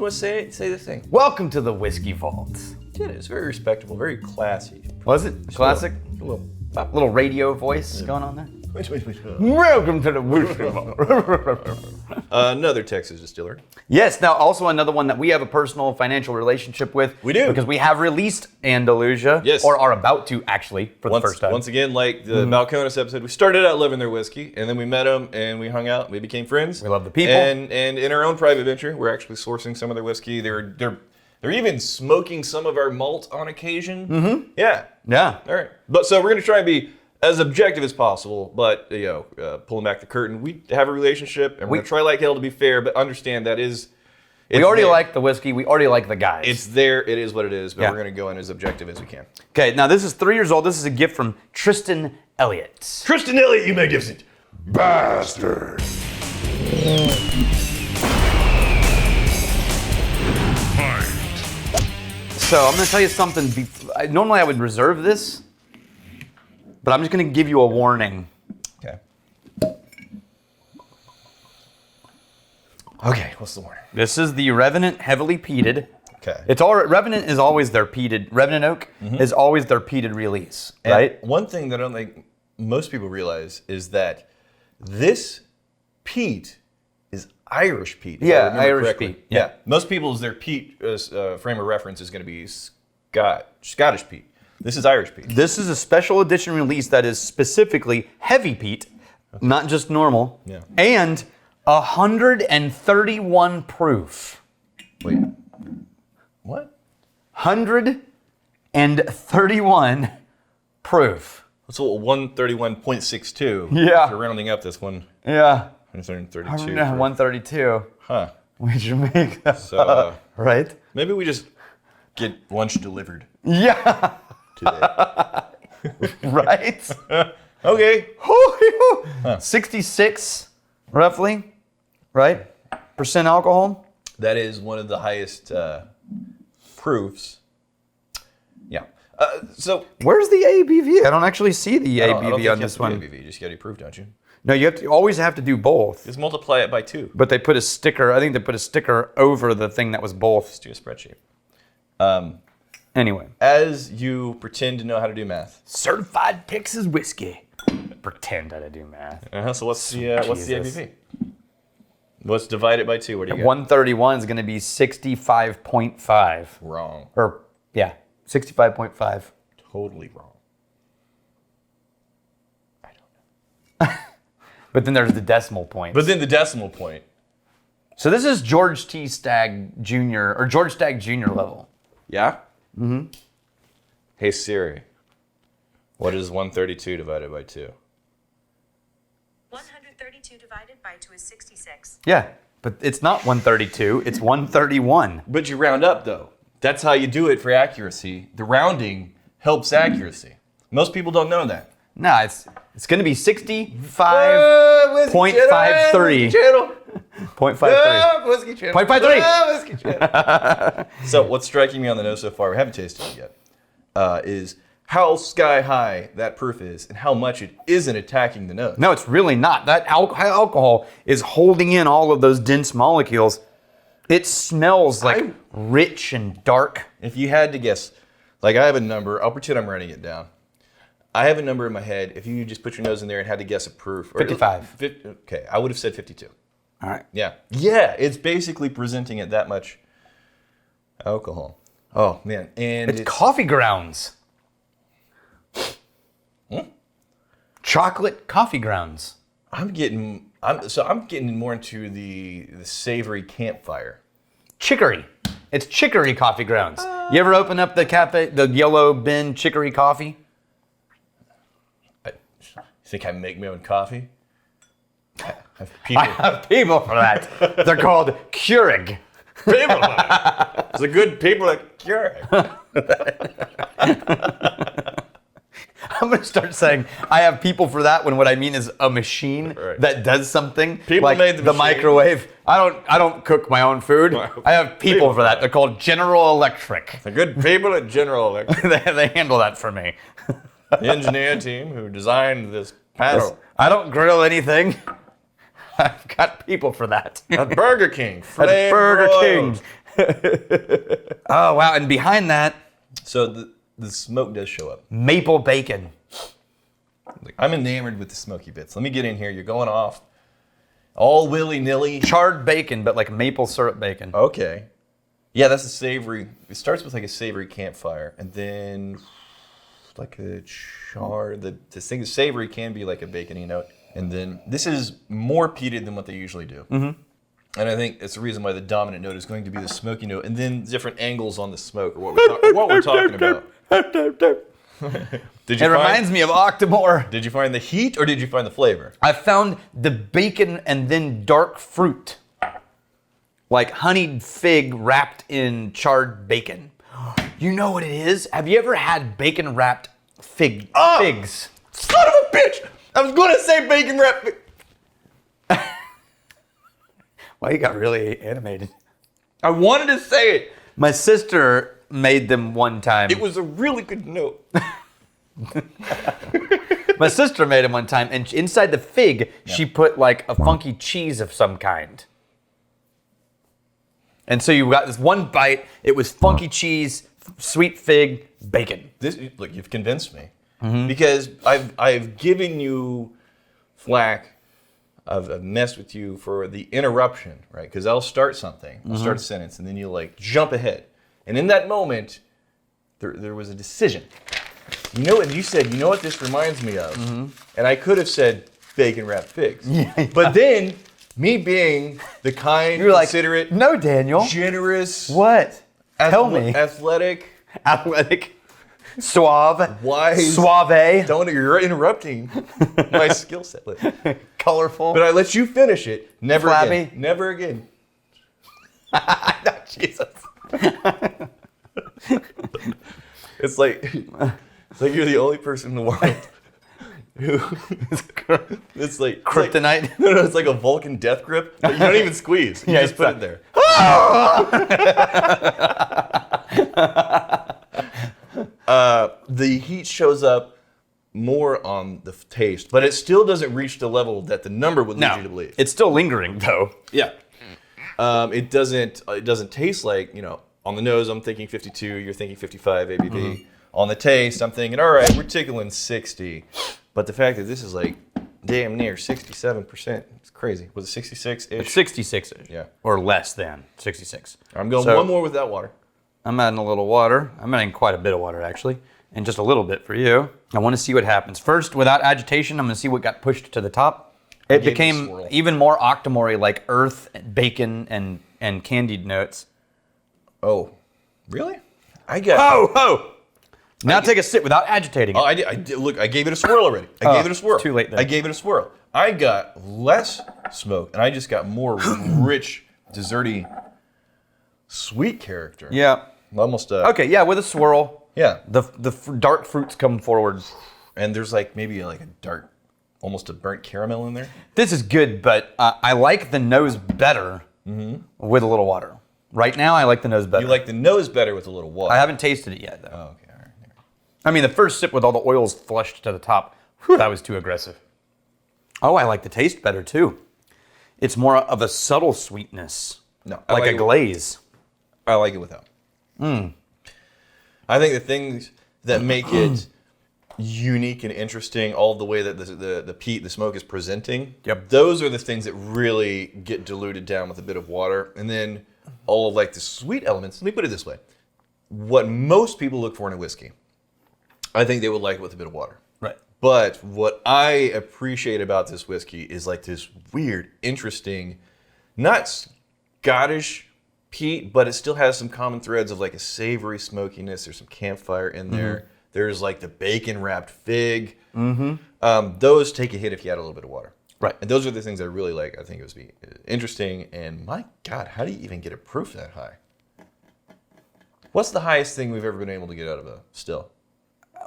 want to say the thing? Welcome to the Whiskey Vault. It is very respectable, very classy. Was it? Classic? A little Little radio voice going on there? Wait. Welcome to the Whiskey Vault. Another Texas distillery. Yes, now also another one that we have a personal financial relationship with. We do. Because we have released Andalusia. Yes. Or are about to, actually, for the first time. Once again, like the Balcones episode, we started out loving their whiskey, and then we met them, and we hung out, we became friends. We love the people. And in our own private venture, we're actually sourcing some of their whiskey. They're even smoking some of our malt on occasion. Mm-hmm. Yeah. All right. But so we're going to try and be as objective as possible, but pulling back the curtain, we have a relationship, and we're going to try like hell to be fair, but understand that is... We already like the whiskey. We already like the guys. It's there. It is what it is, but we're going to go in as objective as we can. Okay, now this is 3 years old. This is a gift from Tristan Elliott. Tristan Elliott, you magnificent Bastard. So I'm going to tell you something. Normally I would reserve this, but I'm just going to give you a warning. Okay, what's the warning? This is the Revenant heavily peated. Okay. Revenant is always their peated. Revenant oak is always their peated release, right? And one thing that I don't think most people realize is that this peat is Irish peat. if I remember Irish correctly. peat. Yeah. Most people's their peat frame of reference is going to be Scottish peat. This is Irish peat. This is a special edition release that is specifically heavy peat, not just normal, and 131 proof. Wait. What? 131 proof. That's 131.62. Yeah. If you're rounding up this one. Yeah. 132. 132. Huh. We should make that. So, right? maybe we just get lunch delivered Yeah. today. Right? Okay. 66, roughly, right? Percent alcohol. That is one of the highest proofs. Yeah. So Where's the ABV? I don't actually see the I don't think ABV you on have this to do one. ABV, you just get a proof, don't you? No, you always have to do both. Just multiply it by 2. But they put a sticker. I think they put a sticker over the thing that was both. Just do a spreadsheet. Anyway, As you pretend to know how to do math. certified Texas whiskey. Pretend that I do math. So what's the Jesus. ABV? Let's divide it by 2. What do you got? 131 is going to be 65.5. Wrong. Or 65.5. Totally wrong. But then there's the decimal point. But then the decimal point. So this is George T. Stagg Jr. or George Stagg Jr. level. Yeah? Mm-hmm. Hey Siri, what is 132 divided by 2? 132 divided by 2 is 66. Yeah, but it's not 132, it's 131. But you round up though. That's how you do it for accuracy. The rounding helps accuracy. Most people don't know that. No, it's going to be 65.53. Whiskey channel. 0.53. Whiskey channel. 0.53. Whiskey channel. So what's striking me on the nose so far, we haven't tasted it yet, is how sky high that proof is and how much it isn't attacking the nose. No, it's really not. That high alcohol is holding in all of those dense molecules. It smells like rich and dark. If you had to guess, like I have a number, I'll pretend I'm writing it down. I have a number in my head. If you just put your nose in there and had to guess a proof. 55. Okay, I would have said 52. All right. Yeah. Yeah, it's basically presenting it that much alcohol. Oh, man. And It's coffee grounds. Chocolate coffee grounds. I'm getting more into the savory campfire. Chicory. It's chicory coffee grounds. You ever open up the yellow bin chicory coffee? You think I make my own coffee? I have people for that. They're called Keurig. People. It's a good people at Keurig. I'm going to start saying I have people for that when what I mean is a machine that does something. People like made the machine. microwave. I don't cook my own food. I have people for that. They're called General Electric. The good people at General Electric. they handle that for me. The engineer team who designed this panel. I don't grill anything. I've got people for that. At Burger King. At Burger King. Oh, wow. And behind that, So the smoke does show up. maple bacon. Like, I'm enamored with the smoky bits. Let me get in here. You're going off all willy-nilly. Charred bacon, but like maple syrup bacon. Okay. Yeah, that's a savory. It starts with like a savory campfire, and then like a char. The thing is savory can be like a bacony note, and then this is more peated than what they usually do. Mm-hmm. And I think it's the reason why the dominant note is going to be the smoky note, and then different angles on the smoke, or what we're talking about. It reminds me of Octomore. Did you find the heat, or did you find the flavor? I found the bacon and then dark fruit. Like honeyed fig wrapped in charred bacon. You know what it is? Have you ever had bacon wrapped figs? Son of a bitch! I was going to say bacon wrap. Well, you got really animated. I wanted to say it. My sister made them one time. It was a really good note. My sister made them one time, and inside the fig, she put like a funky cheese of some kind. And so you got this one bite. It was funky cheese, sweet fig, bacon. Look, you've convinced me because I've given you flack. I've messed with you for the interruption, right? Because I'll start something, I'll start a sentence, and then you like jump ahead. And in that moment, there was a decision. You know what you said? You know what this reminds me of? And I could have said bacon wrapped figs, but then. Me being the kind, You're like, considerate, no, Daniel. generous, What? Tell me. athletic, suave, wise, suave, you're interrupting my skill set. colorful. But I let you finish it. Never Flabby. again. Never again. No, Jesus. It's like you're the only person in the world who it's like Kryptonite. It's like a Vulcan death grip, but you don't even squeeze. You just put it there. The heat shows up more on the taste, but it still doesn't reach the level that the number would lead you to believe. It's still lingering though. Yeah. It doesn't taste like, on the nose I'm thinking 52, you're thinking 55 ABV. On the taste, I'm thinking, all right, we're tickling 60. But the fact that this is like damn near 67%, it's crazy. Was it 66-ish? 66-ish. Yeah. Or less than 66. I'm going one more without water. I'm adding a little water. I'm adding quite a bit of water, actually. And just a little bit for you. I want to see what happens. First, without agitation, I'm going to see what got pushed to the top. It became even more Octomore, like earth, bacon, and candied notes. Oh, really? I got... Oh! Now take a sip without agitating it. Oh, I did. Look, I gave it a swirl already. I gave it a swirl. It's too late then. I gave it a swirl. I got less smoke, and I just got more rich, desserty, sweet character. Yeah. Almost. Okay, yeah, with a swirl. Yeah. The dark fruits come forward. And there's like maybe like a dark, almost a burnt caramel in there. This is good, but I like the nose better with a little water. Right now, I like the nose better. You like the nose better with a little water. I haven't tasted it yet, though. Oh, okay. All right. I mean, the first sip with all the oils flushed to the top, that was too aggressive. Oh, I like the taste better, too. It's more of a subtle sweetness. No, like a glaze. I like it without. I think the things that make it unique and interesting, all the way that the smoke is presenting, those are the things that really get diluted down with a bit of water. And then all of like the sweet elements, let me put it this way. What most people look for in a whiskey, I think they would like it with a bit of water. Right. But what I appreciate about this whiskey is like this weird, interesting, not Scottish peat, but it still has some common threads of like a savory smokiness. There's some campfire in there. There's like the bacon wrapped fig. Those take a hit if you add a little bit of water. Right. And those are the things I really like. I think it would be interesting. And my God, how do you even get a proof that high? What's the highest thing we've ever been able to get out of a still?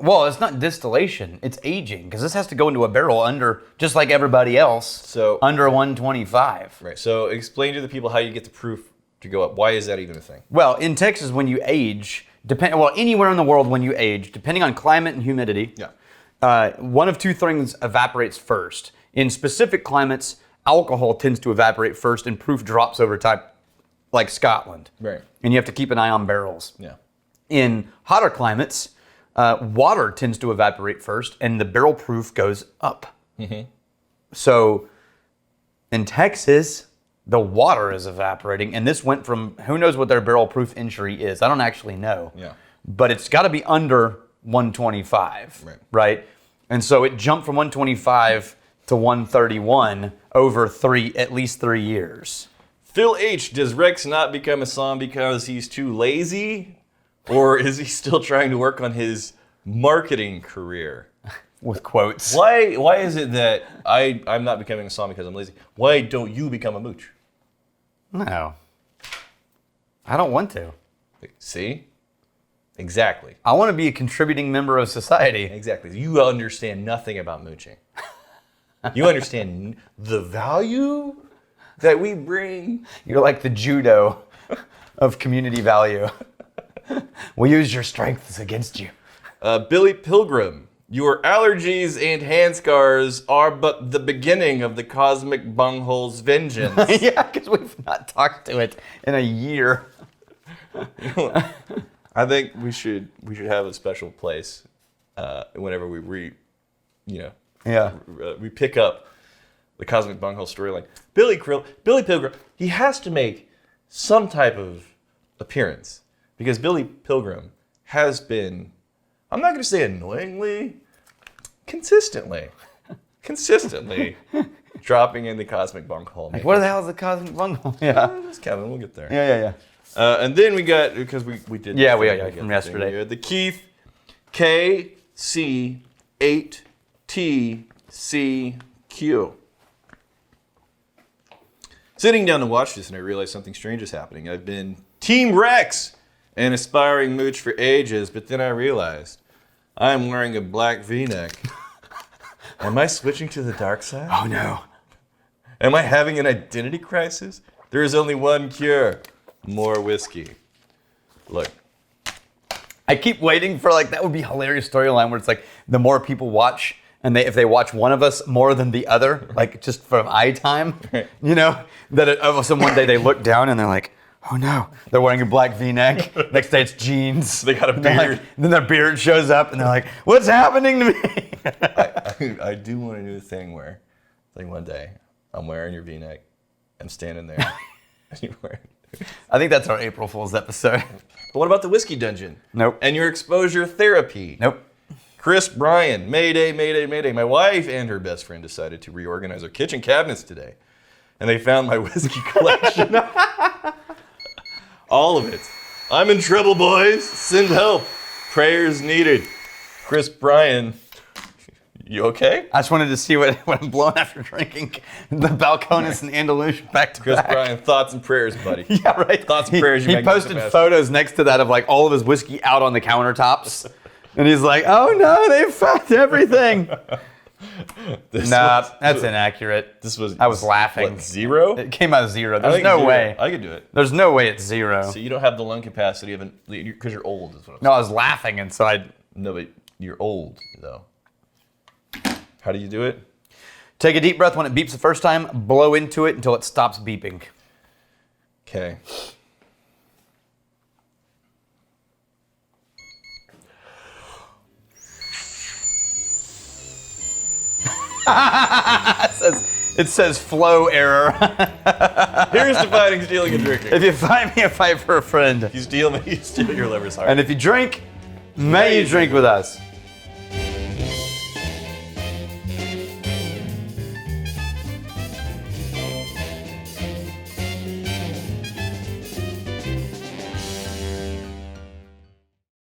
Well, it's not distillation, it's aging, because this has to go into a barrel under, just like everybody else, So under 125. Right. So explain to the people how you get the proof to go up. Why is that even a thing? Well, in Texas, when you age, anywhere in the world when you age, depending on climate and humidity, one of two things evaporates first. In specific climates, alcohol tends to evaporate first and proof drops over time. like Scotland. Right. And you have to keep an eye on barrels. Yeah. In hotter climates, water tends to evaporate first, and the barrel proof goes up. So in Texas, the water is evaporating, and this went from, who knows what their barrel proof entry is? I don't actually know. Yeah. But it's got to be under 125, right? And so it jumped from 125 to 131 over at least 3 years. Phil H, does Rex not become a somm because he's too lazy? Or is he still trying to work on his marketing career? With quotes. Why is it that I'm not becoming a somm because I'm lazy? Why don't you become a mooch? No. I don't want to. See? Exactly. I want to be a contributing member of society. Exactly. You understand nothing about mooching. You understand the value that we bring. You're like the judo of community value. We'll use your strengths against you. Billy Pilgrim, your allergies and hand scars are but the beginning of the cosmic bunghole's vengeance. Yeah, because we've not talked to it in a year. I think we should have a special place whenever we pick up the cosmic bunghole storyline. Billy Pilgrim, he has to make some type of appearance because Billy Pilgrim has been, I'm not going to say annoyingly, consistently dropping in the cosmic bunghole. Like, what the hell is the cosmic bunghole? Yeah. That's Kevin. We'll get there. Yeah. And then we got, because we did. Yeah, from yesterday. We had the Keith KC8TCQ. Sitting down to watch this, and I realized something strange is happening. I've been Team Rex, an aspiring mooch for ages, but then I realized I'm wearing a black V-neck. Am I switching to the dark side? Oh no. Am I having an identity crisis? There is only one cure. More whiskey. Look. I keep waiting for, like, that would be a hilarious storyline where it's like the more people watch, and if they watch one of us more than the other, like just from eye time, you know, that all of a sudden one day they look down and they're like, oh no, they're wearing a black V-neck. Next day it's jeans. They got a beard. Like, then their beard shows up and they're like, what's happening to me? I do want to do the thing where, like, one day I'm wearing your V-neck, I'm standing there, and you're wearing. I think that's our April Fool's episode. But what about the whiskey dungeon? Nope. And your exposure therapy? Nope. Chris Bryan, Mayday, Mayday, Mayday. My wife and her best friend decided to reorganize our kitchen cabinets today. And they found my whiskey collection. All of it. I'm in trouble, boys. Send help. Prayers needed. Chris Bryan, you okay? I just wanted to see what I'm blowing after drinking the Balcones and Andalusia back to Chris back. Bryan, thoughts and prayers, buddy. Yeah, right. Thoughts and prayers. He posted photos next to that of, like, all of his whiskey out on the countertops. And he's like, oh no, they found everything. That's inaccurate. I was laughing. What, 0? It came out 0. There's no way. I could do it. There's no way it's 0. So you don't have the lung capacity of because you're old, is what I'm saying. No, I was laughing, and so No, but you're old, though. How do you do it? Take a deep breath when it beeps the first time, blow into it until it stops beeping. Okay. It says flow error. Here's to fighting, stealing, and drinking. If you find me, a fight for a friend. If you steal me, you steal your liver's heart. And if you drink, may you drink with us.